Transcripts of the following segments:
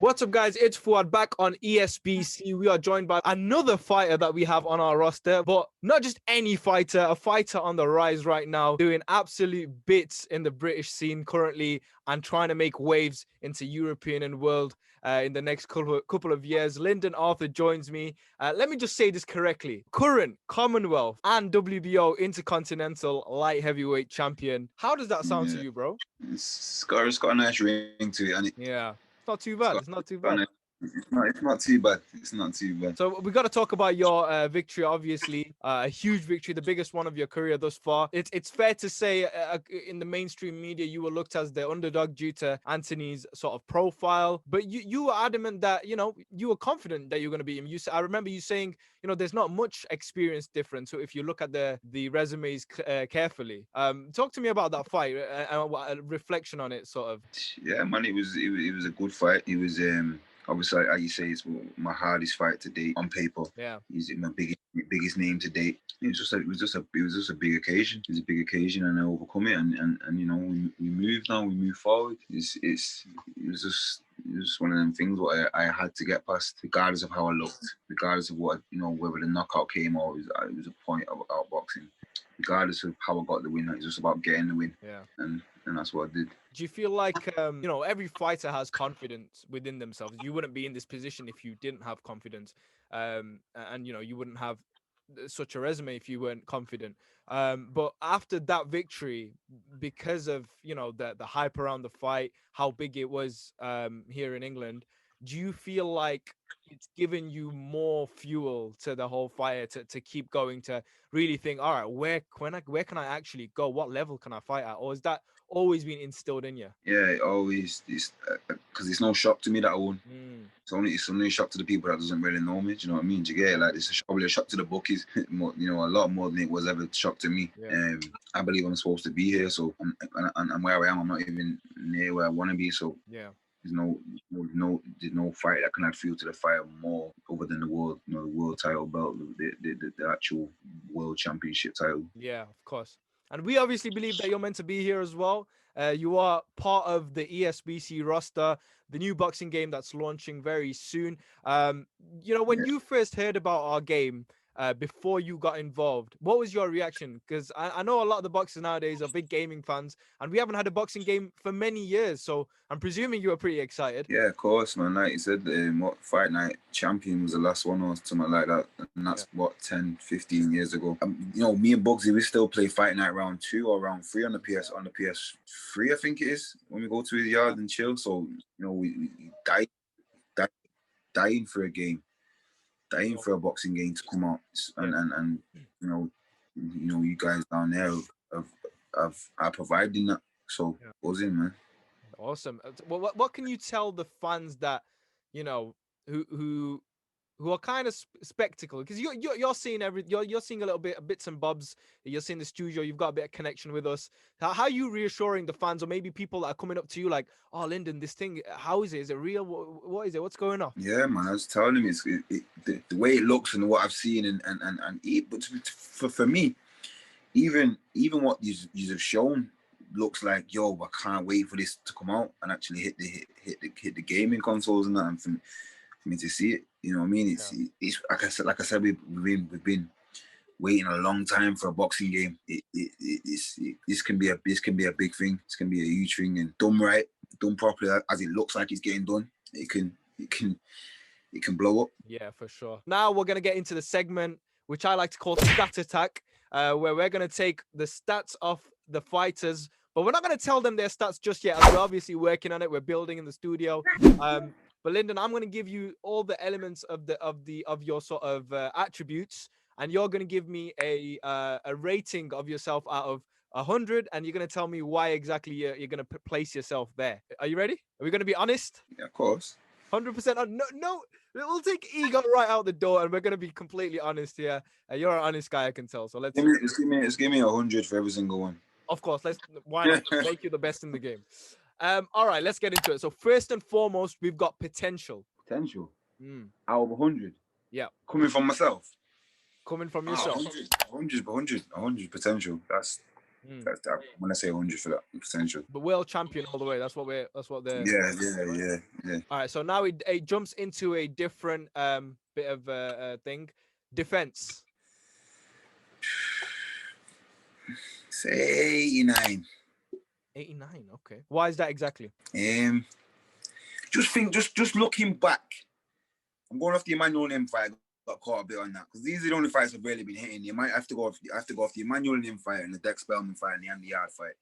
What's up, guys? It's Fuad back on Esbc. We are joined by another fighter that we have on our roster, but not just any fighter, a fighter on the rise right now, doing absolute bits in the British scene currently and trying to make waves into European and world in the next couple of years. Lyndon Arthur joins me. Let me just say this correctly. Current Commonwealth and WBO Intercontinental light heavyweight champion. How does that sound to you, bro? It's got a nice ring to it, and Yeah. It's not too bad. It's not too bad. it's not too bad. It's not too bad. So we got to talk about your victory, obviously. A huge victory, the biggest one of your career thus far. It's fair to say in the mainstream media, you were looked as the underdog due to Anthony's sort of profile. But you were adamant that, you were confident that you're going to beat him. I remember you saying, there's not much experience difference. So if you look at the resumes carefully. Talk to me about that fight and a reflection on it, sort of. Yeah, man, it was a good fight. It was obviously, like you say, it's my hardest fight to date on paper. Yeah, he's my biggest name to date. It was just a big occasion. It was a big occasion, and I overcome it, and we move now. We move forward. It was just one of them things what I had to get past, regardless of how I looked, regardless of what whether the knockout came or it was a point of outboxing. Regardless of how I got the win, it's just about getting the win. Yeah. And that's what I did. Do you feel like, every fighter has confidence within themselves? You wouldn't be in this position if you didn't have confidence. And you wouldn't have such a resume if you weren't confident. But after that victory, because of, the hype around the fight, how big it was here in England, do you feel like it's given you more fuel to the whole fire to keep going, to really think, all right, where can I actually go? What level can I fight at? Or is that always been instilled in you? Yeah, it always is, because it's no shock to me that I won. It's only a shock to the people that doesn't really know me. Do you know what I mean? Do you get it? Like, it's probably a shock to the bookies, a lot more than it was ever a shock to me. Yeah. I believe I'm supposed to be here, so and where I am, I'm not even near where I want to be. So Yeah. there's no fight that can add fuel to the fire more other than the world, the world title belt, the actual world championship title. Yeah, of course. And we obviously believe that you're meant to be here as well. You are part of the Esbc roster, the new boxing game that's launching very soon. When you first heard about our game, before you got involved, what was your reaction? Because I know a lot of the boxers nowadays are big gaming fans, and we haven't had a boxing game for many years. So I'm presuming you were pretty excited. Yeah, of course, man. Like you said, what Fight Night Champion was the last one or something like that. And that's what, 10, 15 years ago. Me and Bugsy, we still play Fight Night round 2 or round 3 on the PS3, I think it is, when we go to his yard and chill. So, we dying for a game, dying for a boxing game to come out. And you guys down there are providing that. So, buzzing, man. Awesome. What can you tell the fans that, who are kind of spectacle? Because you're seeing you're seeing a little bit of bits and bobs. You're seeing the studio. You've got a bit of connection with us. How are you reassuring the fans, or maybe people that are coming up to you like, "Oh, Lyndon, this thing, how is it? Is it real? What is it? What's going on?" Yeah, man. I was telling him the way it looks and what I've seen but for me, even what you have shown looks like, yo, I can't wait for this to come out and actually hit the gaming consoles and that, and for me to see it. You know what I mean? It's like I said, we've been waiting a long time for a boxing game. This can be a big thing. This can be a huge thing, and done right, done properly, as it looks like it's getting done. It can blow up. Yeah, for sure. Now we're gonna get into the segment which I like to call Stat Attack, where we're gonna take the stats of the fighters. But we're not going to tell them their stats just yet, as we're obviously working on it. We're building in the studio. But Lyndon, I'm going to give you all the elements of your sort of attributes, and you're going to give me a rating of yourself out of 100, and you're going to tell me why exactly you're going to place yourself there. Are you ready? Are we going to be honest? Yeah, of course. 100%. No. We'll take ego right out the door, and we're going to be completely honest here. You're an honest guy, I can tell. So let's give me 100 for every single one. Of course, why not make you the best in the game? All right, let's get into it. So first and foremost, we've got potential. Potential? Out of 100? Yeah. Coming from myself? Coming from yourself? 100 potential. Mm. That's that. When I say 100 for that potential. But world champion all the way. That's what they're. Yeah. All right. So now it jumps into a different bit of thing. Defense. Say 89. 89. Okay. Why is that exactly? Just looking back, I'm going off the Emmanuel and M fight. Got caught a bit on that because these are the only fights I've really been hitting. You might have to go off. The Emmanuel and M fight and the Dex Spellman fight and the Andy Yarde fight.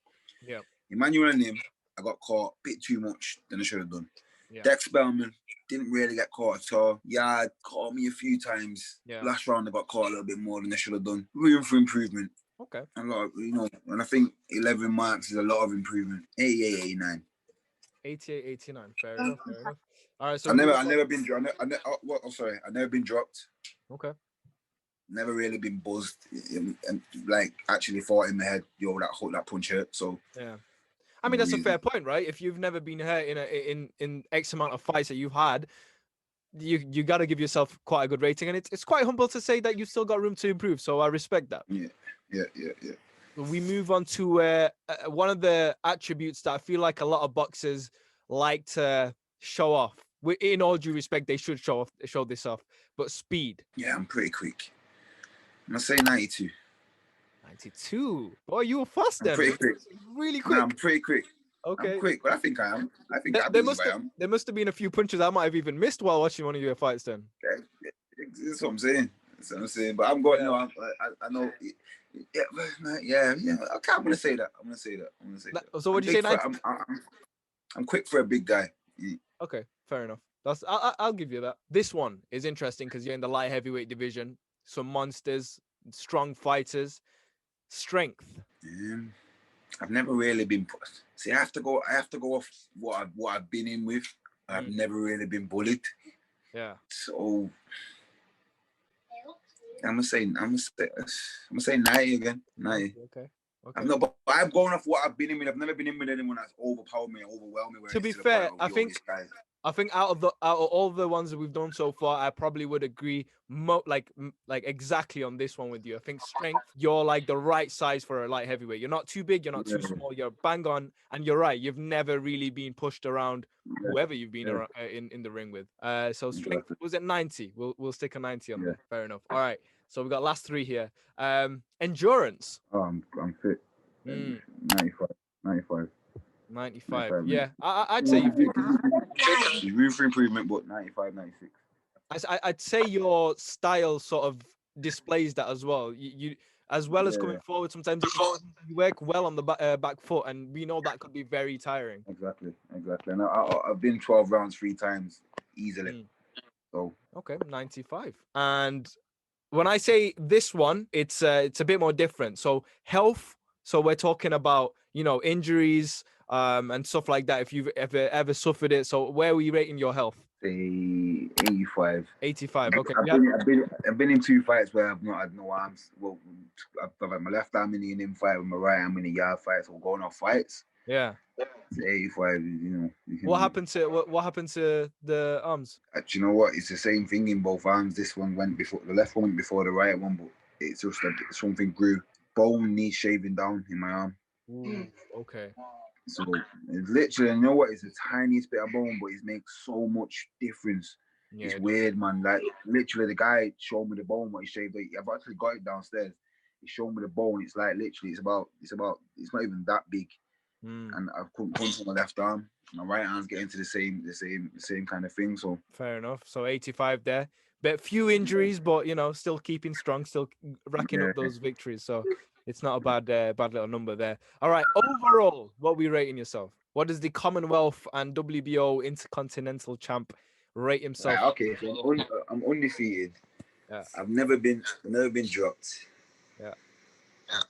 Yeah. Emmanuel and him, I got caught a bit too much than I should have done. Yeah. Dex Spellman didn't really get caught at all. Yarde caught me a few times. Yeah. Last round I got caught a little bit more than I should have done. Room for improvement. Okay. A lot of, and I think 11 marks is a lot of improvement. 88, 89. 88, 89. Fair enough. All right. So I've never been dropped. I've never been dropped. Okay. Never really been buzzed and like actually thought in my head, yo, that punch hurt. So yeah. I mean, that's a fair point, right? If you've never been hurt in X amount of fights that you've had, you got to give yourself quite a good rating, and it's quite humble to say that you've still got room to improve. So I respect that. Yeah. We move on to one of the attributes that I feel like a lot of boxers like to show off. In all due respect, they should show this off. But speed. Yeah, I'm pretty quick. I'm gonna say 92. 92. Boy, you were fast then. Pretty quick. Really quick. No, I'm pretty quick. Okay. I'm quick, but I think I am. There must have been a few punches I might have even missed while watching one of your fights then. Yeah, that's what I'm saying. But I'm going. Yeah. No, I know. Yeah. I'm gonna say that. So what do you say? I'm quick for a big guy. Yeah. Okay, fair enough. I'll give you that. This one is interesting because you're in the light heavyweight division. Some monsters, strong fighters, strength. I've never really been. See, I have to go off what I've been in with. I've never really been bullied. Yeah. So I'm gonna say 90 again. 90. Okay. But I'm going off what I've been in with. I've never been in with anyone that's overpowered me, overwhelmed me. To be fair, I think out of all the ones that we've done so far, I probably would agree like exactly on this one with you. I think strength, you're like the right size for a light heavyweight. You're not too big, you're not too small, you're bang on, and you're right. You've never really been pushed around whoever you've been around, in the ring with. So strength was at 90. We'll stick a 90 on there. Fair enough. All right. So we got last three here. Endurance. Oh, I'm fit. 95. 95. Yeah, I'd say you've room for improvement, but 95, 96. I'd say your style sort of displays that as well. You as well as coming forward, sometimes you work well on the back foot, and we know that could be very tiring. Exactly. And I've been 12 rounds 3 times easily. So okay, 95. And when I say this one, it's a bit more different. So health. So we're talking about injuries and stuff like that. If you've ever suffered it. So where were you rating your health? 85. 85. Okay. I've been in 2 fights where I've not had no arms. Well, I've had my left arm in the fight with my right arm in the Yarde fight. So going off fights. Yeah. It's 85. What happened to the arms? You know what? It's the same thing in both arms. This one went before the left one went before the right one, but it's just something grew. Bone needs shaving down in my arm. Ooh, okay. So it's literally, you know what? It's the tiniest bit of bone, but it makes so much difference. Yeah, it's weird, man. Like literally, the guy showed me the bone what he shaved. I've actually got it downstairs. He showed me the bone. It's like literally, it's not even that big. And I've come from my left arm. My right arm's getting to the same kind of thing. So fair enough. So 85 there. But few injuries, but still keeping strong, still racking up those victories. So it's not a bad little number there. All right. Overall, what are we rating yourself? What does the Commonwealth and WBO Intercontinental champ rate himself? Right, okay, so I'm undefeated. Yeah. I've never been dropped. Yeah.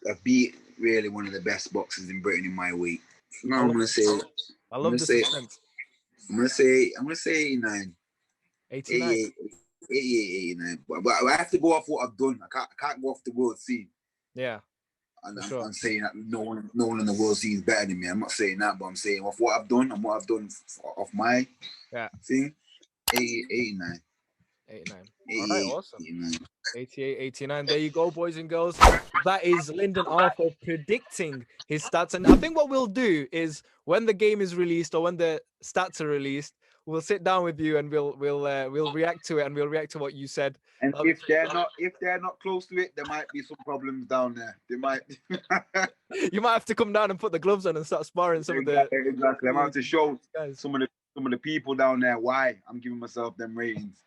I've beat really one of the best boxers in Britain in my weight. So now I'm gonna say. I love the suspense. I'm gonna say 89. 89. 89. But I have to go off what I've done. I can't go off the world scene. Yeah. And I'm saying that no one in the world scene is better than me. I'm not saying that, but I'm saying off what I've done and what I've done off my thing. 89. 89. All right, 88, awesome. 89. 88, 89. There you go, boys and girls. That is Lyndon Arthur predicting his stats. And I think what we'll do is when the game is released or when the stats are released, we'll sit down with you and we'll react to it, and we'll react to what you said. And if they're not close to it, there might be some problems down there. They might. You might have to come down and put the gloves on and start sparring some Exactly. of the. I'm about to show guys. some of the people down there why I'm giving myself them ratings.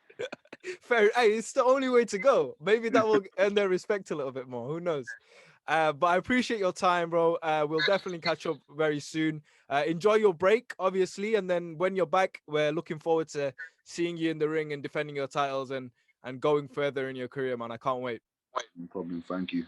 Fair. Hey, it's the only way to go. Maybe that will earn their respect a little bit more. Who knows? But I appreciate your time, bro. We'll definitely catch up very soon. Enjoy your break, obviously, and then when you're back, we're looking forward to seeing you in the ring and defending your titles and going further in your career, man. I can't wait. No problem. Thank you.